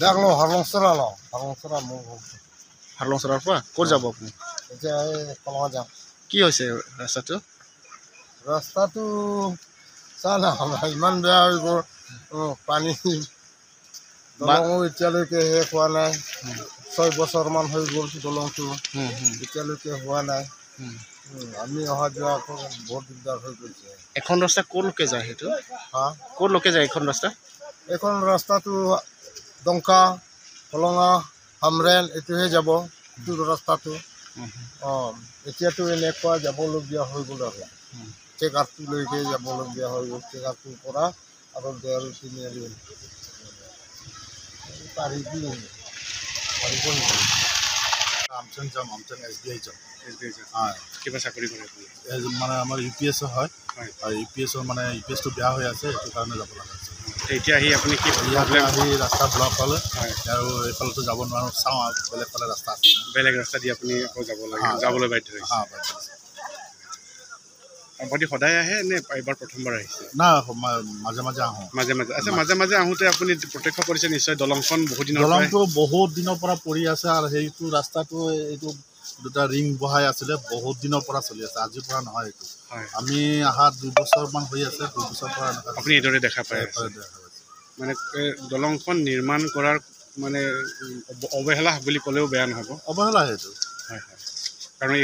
দেখলো হাৰলংচৰা লওঁ হাৰলংচৰা মোৰ হাৰলংচৰাৰ পৰা ক'ত যাব আপুনি এতিয়া এই কলঙা যাম কি হৈছে ৰাস্তাটো ৰাস্তাটো চা না ইমান বেয়া হৈ গ'ল পানী দলঙো এতিয়ালৈকে শেষ হোৱা নাই 6 বছৰমান হৈ গ'ল দলংটো এতিয়ালৈকে হোৱা নাই আমি অহা যোৱা বহুত দিগদাৰ হৈ গৈছে এখন ৰাস্তা ক'লৈকে যায় সেইটো হা ক'লৈকে যায় এখন ৰাস্তা এইখন ৰাস্তাটো দংকা কলঙা হামৰেল এইটোহে যাব এইটো ৰাস্তাটো এতিয়াতো এনেকুৱা যাবলগীয়া হৈ গ'ল আৰু চেকআপটোলৈকে যাবলগীয়া হৈ গ'ল চেকআপটোৰ পৰা আৰু দেয়াল তিনিআলি পাৰিব নেকি আমচং যাম আমচং SBI যাম কিবা চাকৰি কৰে মানে আমাৰ UPS হয় আৰু UPSৰ মানে UPSটো বেয়া হৈ আছে সেইটো কাৰণে যাব লগা আছে এতিয়া আহি আপুনি কি ইয়াতে আহি ৰাস্তা ব্লক হ'লে আৰু এইফালেতো যাব নোৱাৰোঁ চাওঁ আৰু বেলেগ ফালে ৰাস্তা আছে বেলেগ ৰাস্তা দি আপুনি আকৌ যাব লাগে যাবলৈ বাধ্য হৈছে আপুনি সদায় আহে নে এইবাৰ প্ৰথমবাৰ আহিছে না মাজে মাজে আহোঁ মাজে মাজে আচ্ছা মাজে মাজে আহোঁতে আপুনি প্ৰত্যক্ষ কৰিছে নিশ্চয় দলংখন বহুত দিনৰ পৰা পৰি আছে আৰু সেইটো ৰাস্তাটো এইটো দুটা ৰিং বহাই আছিলে বহুত দিনৰ পৰা চলি আছে আজিৰ পৰা নহয় এইটো আমি অহা 2 বছৰমান হৈ আছে 2 বছৰ পৰা আপুনি এইদৰে দেখা পাই মানে দলংখন নিৰ্মাণ কৰাৰ মানে অৱহেলা বুলি ক'লেও বেয়া নহ'ব অৱহেলা সেইটো কাৰণ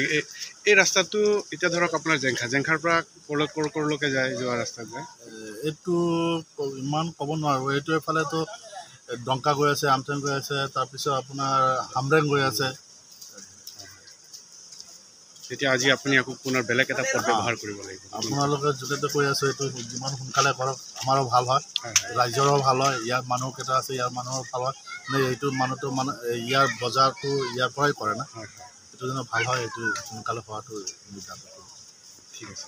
এই ৰাস্তাটো এতিয়া ধৰক আপোনাৰ জেংখাৰ পৰা ক'লৈকে যায় যোৱা ৰাস্তা যায় এইটো ইমান ক'ব নোৱাৰোঁ এইটো এফালেতো ডংকা গৈ আছে আমচং গৈ আছে তাৰপিছত আপোনাৰ হামৰেং গৈ আছে তেতিয়া আজি আপুনি আকৌ পুনৰ বেলেগ এটা পথ ব্যৱহাৰ কৰিব লাগিব আপোনালোকে যোগেদি কৈ আছে এইটো যিমান সোনকালে কৰক আমাৰো ভাল হয় ৰাইজৰো ভাল হয় ইয়াৰ মানুহকেইটা আছে ইয়াৰ মানুহৰ ভাল হয় এইটো মানুহটো মানে ইয়াৰ বজাৰটো ইয়াৰ পৰাই কৰে না এইটো যেন ভাল হয় এইটো সোনকালে হোৱাটো ঠিক আছে